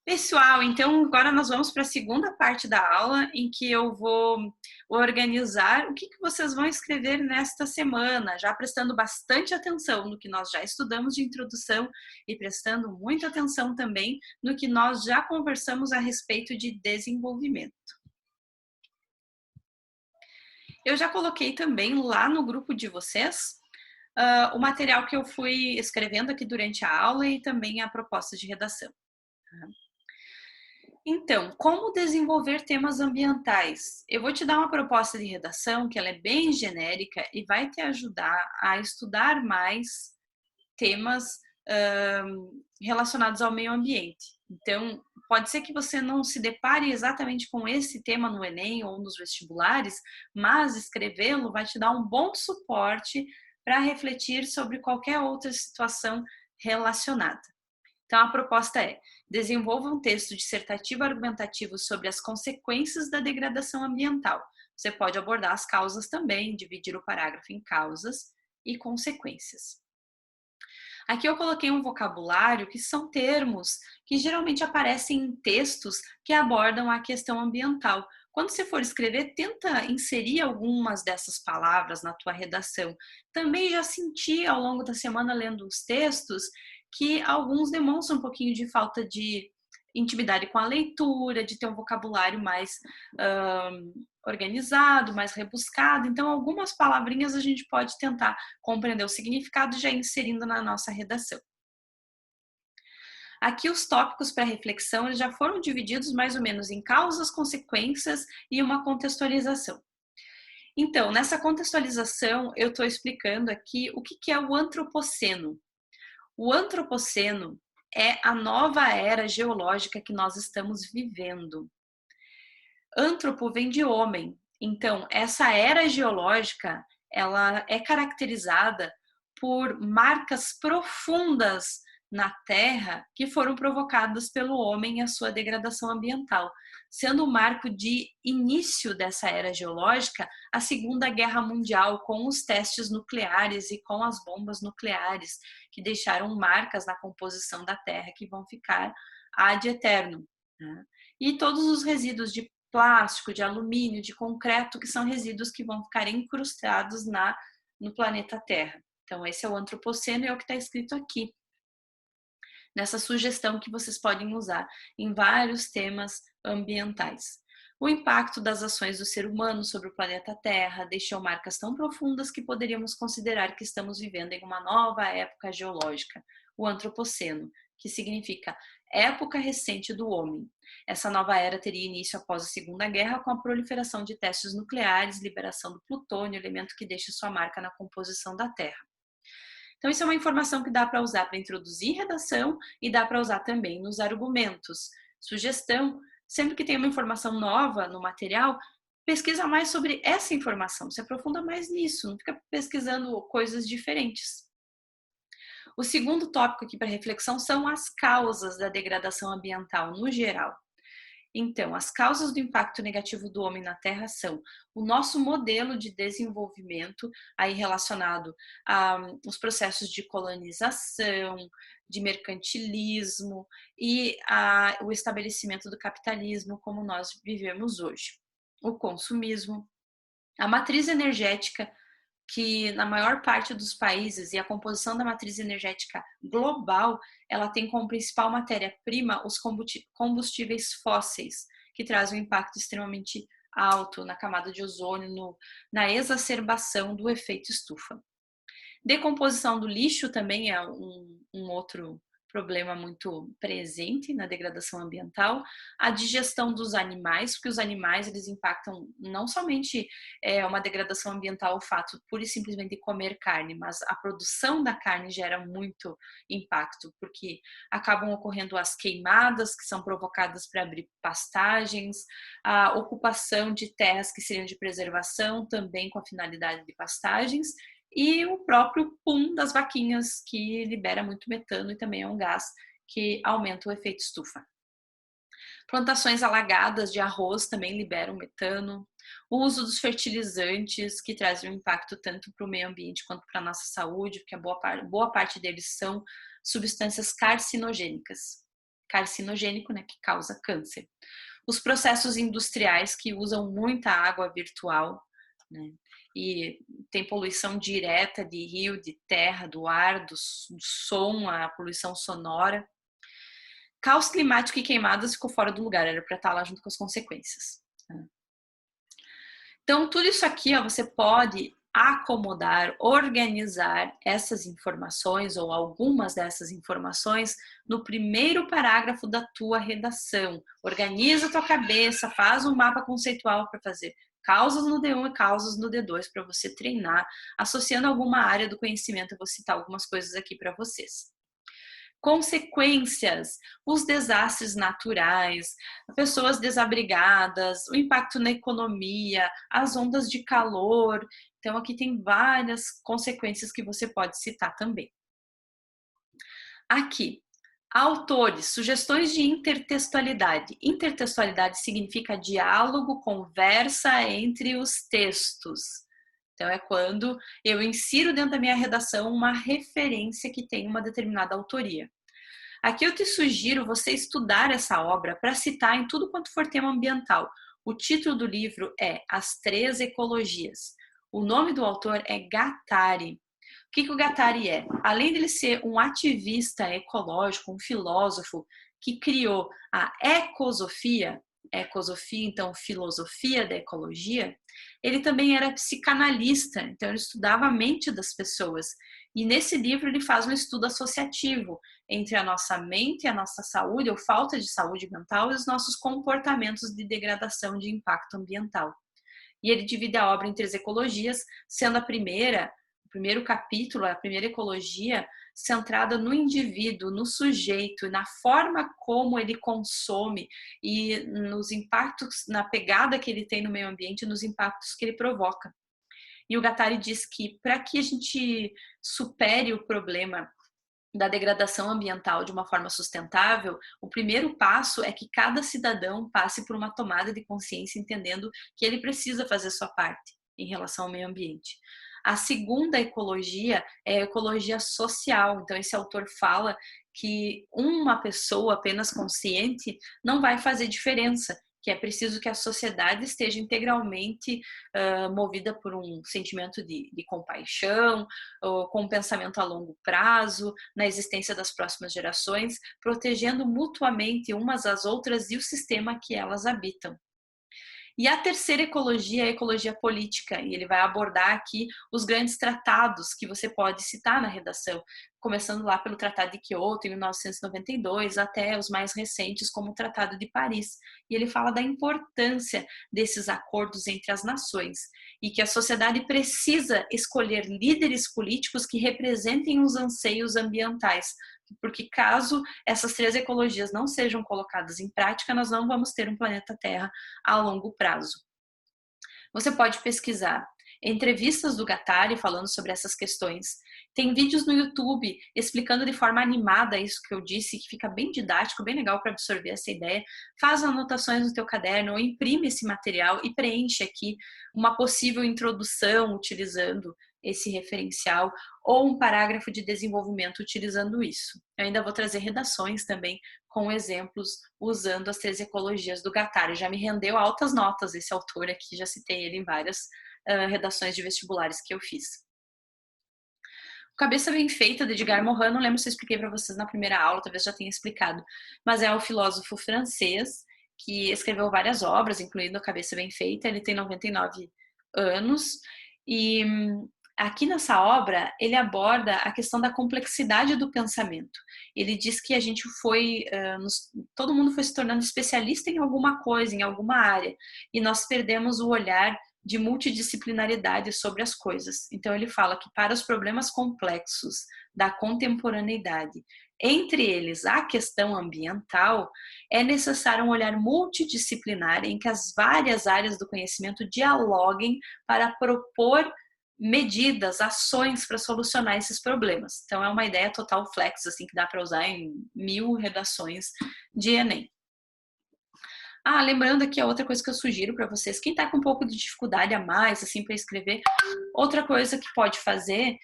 Pessoal, então agora nós vamos para a segunda parte da aula em que eu vou organizar o que vocês vão escrever nesta semana, já prestando bastante atenção no que nós já estudamos de introdução e prestando muita atenção também no que nós já conversamos a respeito de desenvolvimento. Eu já coloquei também lá no grupo de vocês o material que eu fui escrevendo aqui durante a aula e também a proposta de redação. Então, como desenvolver temas ambientais? Eu vou te dar uma proposta de redação que ela é bem genérica e vai te ajudar a estudar mais temas relacionados ao meio ambiente. Então, pode ser que você não se depare exatamente com esse tema no Enem ou nos vestibulares, mas escrevê-lo vai te dar um bom suporte para refletir sobre qualquer outra situação relacionada. Então, a proposta é: desenvolva um texto dissertativo argumentativo sobre as consequências da degradação ambiental. Você pode abordar as causas também, dividir o parágrafo em causas e consequências. Aqui eu coloquei um vocabulário que são termos que geralmente aparecem em textos que abordam a questão ambiental. Quando você for escrever, tenta inserir algumas dessas palavras na tua redação. Também já senti ao longo da semana lendo os textos que alguns demonstram um pouquinho de falta de intimidade com a leitura, de ter um vocabulário mais organizado, mais rebuscado. Então, algumas palavrinhas a gente pode tentar compreender o significado já inserindo na nossa redação. Aqui os tópicos para reflexão eles já foram divididos mais ou menos em causas, consequências e uma contextualização. Então, nessa contextualização, eu estou explicando aqui o que é o antropoceno. O antropoceno é a nova era geológica que nós estamos vivendo. Antropo vem de homem, então essa era geológica ela é caracterizada por marcas profundas na Terra que foram provocadas pelo homem e a sua degradação ambiental, sendo o marco de início dessa era geológica a Segunda Guerra Mundial, com os testes nucleares e com as bombas nucleares, que deixaram marcas na composição da Terra que vão ficar ad eterno. E todos os resíduos de plástico, de alumínio, de concreto, que são resíduos que vão ficar incrustados no planeta Terra. Então, esse é o antropoceno e é o que está escrito aqui, nessa sugestão que vocês podem usar em vários temas ambientais. O impacto das ações do ser humano sobre o planeta Terra deixou marcas tão profundas que poderíamos considerar que estamos vivendo em uma nova época geológica, o antropoceno, que significa época recente do homem. Essa nova era teria início após a Segunda Guerra, com a proliferação de testes nucleares, liberação do plutônio, elemento que deixa sua marca na composição da Terra. Então, isso é uma informação que dá para usar para introduzir redação e dá para usar também nos argumentos. Sugestão: sempre que tem uma informação nova no material, pesquisa mais sobre essa informação, se aprofunda mais nisso, não fica pesquisando coisas diferentes. O segundo tópico aqui para reflexão são as causas da degradação ambiental no geral. Então, as causas do impacto negativo do homem na Terra são o nosso modelo de desenvolvimento, aí relacionado aos processos de colonização, de mercantilismo e o estabelecimento do capitalismo como nós vivemos hoje. O consumismo, a matriz energética, que na maior parte dos países, e a composição da matriz energética global, ela tem como principal matéria-prima os combustíveis fósseis, que trazem um impacto extremamente alto na camada de ozônio, na exacerbação do efeito estufa. Decomposição do lixo também é um outro problema muito presente na degradação ambiental. A digestão dos animais, porque os animais eles impactam não somente uma degradação ambiental, o fato pura e simplesmente de comer carne, mas a produção da carne gera muito impacto, porque acabam ocorrendo as queimadas que são provocadas para abrir pastagens, a ocupação de terras que seriam de preservação também com a finalidade de pastagens, e o próprio pum das vaquinhas, que libera muito metano e também é um gás que aumenta o efeito estufa. Plantações alagadas de arroz também liberam metano. O uso dos fertilizantes, que trazem um impacto tanto para o meio ambiente quanto para a nossa saúde, porque a boa parte deles são substâncias carcinogênicas. carcinogênico, né, que causa câncer. Os processos industriais que usam muita água virtual, né, e tem poluição direta de rio, de terra, do ar, do som, a poluição sonora. Caos climático e queimadas ficou fora do lugar, era para estar lá junto com as consequências. Então, tudo isso aqui, ó, você pode acomodar, organizar essas informações ou algumas dessas informações no primeiro parágrafo da tua redação. Organiza a tua cabeça, faz um mapa conceitual para fazer causas no D1 e causas no D2 para você treinar, associando alguma área do conhecimento. Eu vou citar algumas coisas aqui para vocês. Consequências, os desastres naturais, pessoas desabrigadas, o impacto na economia, as ondas de calor. Então, aqui tem várias consequências que você pode citar também. Aqui, autores, sugestões de intertextualidade. Intertextualidade significa diálogo, conversa entre os textos. Então, é quando eu insiro dentro da minha redação uma referência que tem uma determinada autoria. Aqui eu te sugiro você estudar essa obra para citar em tudo quanto for tema ambiental. O título do livro é As Três Ecologias. O nome do autor é Guattari. O que o Guattari é? Além de ele ser um ativista ecológico, um filósofo que criou a ecosofia, então filosofia da ecologia, ele também era psicanalista, então ele estudava a mente das pessoas. E nesse livro ele faz um estudo associativo entre a nossa mente e a nossa saúde, ou falta de saúde mental, e os nossos comportamentos de degradação de impacto ambiental. E ele divide a obra em 3 ecologias, sendo o primeiro capítulo, a primeira ecologia, centrada no indivíduo, no sujeito, na forma como ele consome e nos impactos, na pegada que ele tem no meio ambiente, nos impactos que ele provoca. E o Guattari diz que para que a gente supere o problema da degradação ambiental de uma forma sustentável, o primeiro passo é que cada cidadão passe por uma tomada de consciência, entendendo que ele precisa fazer sua parte em relação ao meio ambiente. A segunda ecologia é a ecologia social. Então, esse autor fala que uma pessoa apenas consciente não vai fazer diferença, que é preciso que a sociedade esteja integralmente movida por um sentimento de compaixão, com um pensamento a longo prazo, na existência das próximas gerações, protegendo mutuamente umas às outras e o sistema que elas habitam. E a terceira ecologia é a ecologia política, e ele vai abordar aqui os grandes tratados que você pode citar na redação, começando lá pelo Tratado de Kyoto, em 1992, até os mais recentes, como o Tratado de Paris. E ele fala da importância desses acordos entre as nações, e que a sociedade precisa escolher líderes políticos que representem os anseios ambientais, porque caso essas 3 ecologias não sejam colocadas em prática, nós não vamos ter um planeta Terra a longo prazo. Você pode pesquisar entrevistas do Guattari falando sobre essas questões. Tem vídeos no YouTube explicando de forma animada isso que eu disse, que fica bem didático, bem legal para absorver essa ideia. Faz anotações no teu caderno ou imprime esse material e preenche aqui uma possível introdução utilizando esse referencial ou um parágrafo de desenvolvimento utilizando isso. Eu ainda vou trazer redações também com exemplos usando as 3 ecologias do Guattari. Já me rendeu altas notas esse autor aqui, já citei ele em várias redações de vestibulares que eu fiz. Cabeça Bem Feita, de Edgar Morin, não lembro se eu expliquei para vocês na primeira aula, talvez já tenha explicado, mas é um filósofo francês que escreveu várias obras, incluindo A Cabeça Bem Feita. Ele tem 99 anos e aqui nessa obra ele aborda a questão da complexidade do pensamento. Ele diz que a gente todo mundo foi se tornando especialista em alguma coisa, em alguma área, e nós perdemos o olhar de multidisciplinaridade sobre as coisas. Então ele fala que para os problemas complexos da contemporaneidade, entre eles a questão ambiental, é necessário um olhar multidisciplinar em que as várias áreas do conhecimento dialoguem para propor medidas, ações para solucionar esses problemas. Então é uma ideia total flex, assim, que dá para usar em 1000 redações de Enem. Lembrando aqui a outra coisa que eu sugiro para vocês, quem está com um pouco de dificuldade a mais, assim, para escrever, outra coisa que pode fazer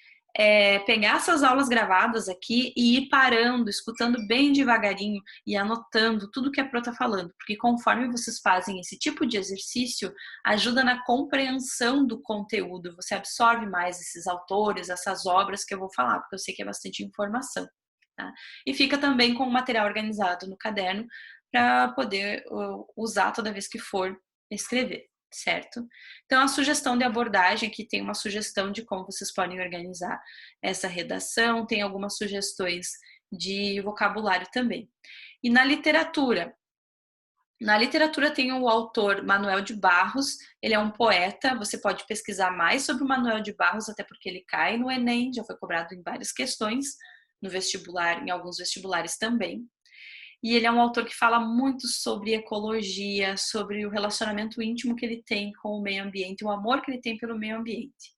pegar essas aulas gravadas aqui e ir parando, escutando bem devagarinho e anotando tudo que a Pro tá falando, porque conforme vocês fazem esse tipo de exercício, ajuda na compreensão do conteúdo, você absorve mais esses autores, essas obras que eu vou falar, porque eu sei que é bastante informação, tá? E fica também com o material organizado no caderno para poder usar toda vez que for escrever. Certo? Então, a sugestão de abordagem, aqui tem uma sugestão de como vocês podem organizar essa redação, tem algumas sugestões de vocabulário também. E na literatura tem o autor Manuel de Barros, ele é um poeta, você pode pesquisar mais sobre o Manuel de Barros, até porque ele cai no Enem, já foi cobrado em várias questões, no vestibular, em alguns vestibulares também. E ele é um autor que fala muito sobre ecologia, sobre o relacionamento íntimo que ele tem com o meio ambiente, o amor que ele tem pelo meio ambiente.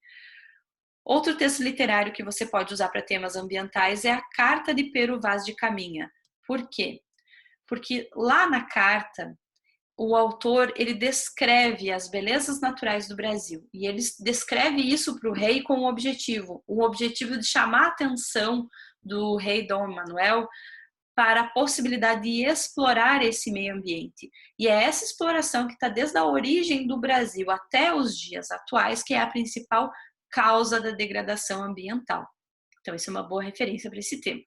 Outro texto literário que você pode usar para temas ambientais é a Carta de Pero Vaz de Caminha. Por quê? Porque lá na carta, o autor ele descreve as belezas naturais do Brasil e ele descreve isso para o rei com o objetivo de chamar a atenção do rei Dom Manuel para a possibilidade de explorar esse meio ambiente. E é essa exploração que está desde a origem do Brasil até os dias atuais, que é a principal causa da degradação ambiental. Então, isso é uma boa referência para esse tema.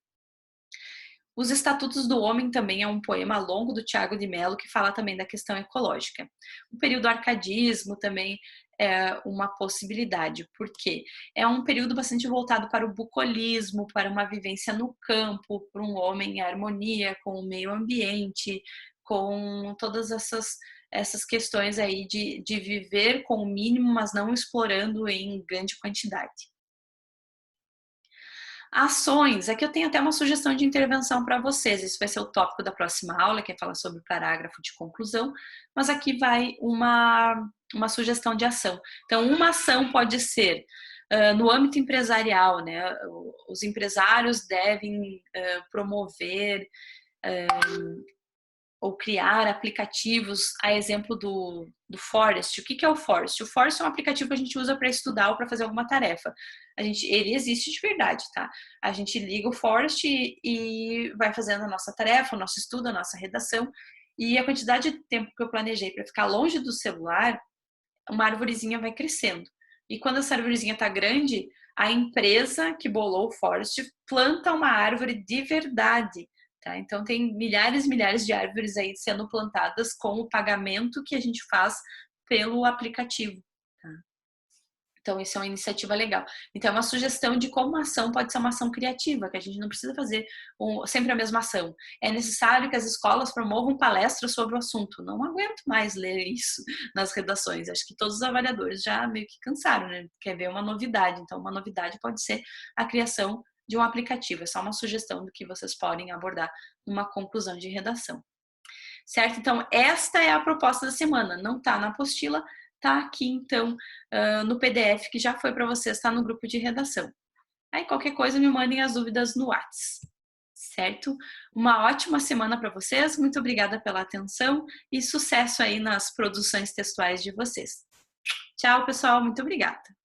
Os Estatutos do Homem também é um poema longo do Tiago de Mello, que fala também da questão ecológica. O período arcadismo também é uma possibilidade, porque é um período bastante voltado para o bucolismo, para uma vivência no campo, para um homem em harmonia com o meio ambiente, com todas essas questões aí de viver com o mínimo, mas não explorando em grande quantidade. Ações, aqui eu tenho até uma sugestão de intervenção para vocês, esse vai ser o tópico da próxima aula, que é falar sobre o parágrafo de conclusão, mas aqui vai uma sugestão de ação. Então, uma ação pode ser no âmbito empresarial, né? Os empresários devem promover ou criar aplicativos, a exemplo do Forest. O que é o Forest? O Forest é um aplicativo que a gente usa para estudar ou para fazer alguma tarefa. Ele existe de verdade, tá? A gente liga o Forest e vai fazendo a nossa tarefa, o nosso estudo, a nossa redação. E a quantidade de tempo que eu planejei para ficar longe do celular, uma arvorezinha vai crescendo. E quando essa arvorezinha está grande, a empresa que bolou o Forest planta uma árvore de verdade. Tá? Então, tem milhares e milhares de árvores aí sendo plantadas com o pagamento que a gente faz pelo aplicativo. Tá? Então, isso é uma iniciativa legal. Então, é uma sugestão de como a ação pode ser uma ação criativa, que a gente não precisa fazer sempre a mesma ação. É necessário que as escolas promovam palestras sobre o assunto. Não aguento mais ler isso nas redações. Acho que todos os avaliadores já meio que cansaram, né? Quer ver uma novidade. Então, uma novidade pode ser a criação de um aplicativo. É só uma sugestão do que vocês podem abordar numa conclusão de redação. Certo? Então, esta é a proposta da semana. Não está na apostila, está aqui, então, no PDF que já foi para vocês, está no grupo de redação. Aí, qualquer coisa, me mandem as dúvidas no WhatsApp. Certo? Uma ótima semana para vocês. Muito obrigada pela atenção e sucesso aí nas produções textuais de vocês. Tchau, pessoal. Muito obrigada.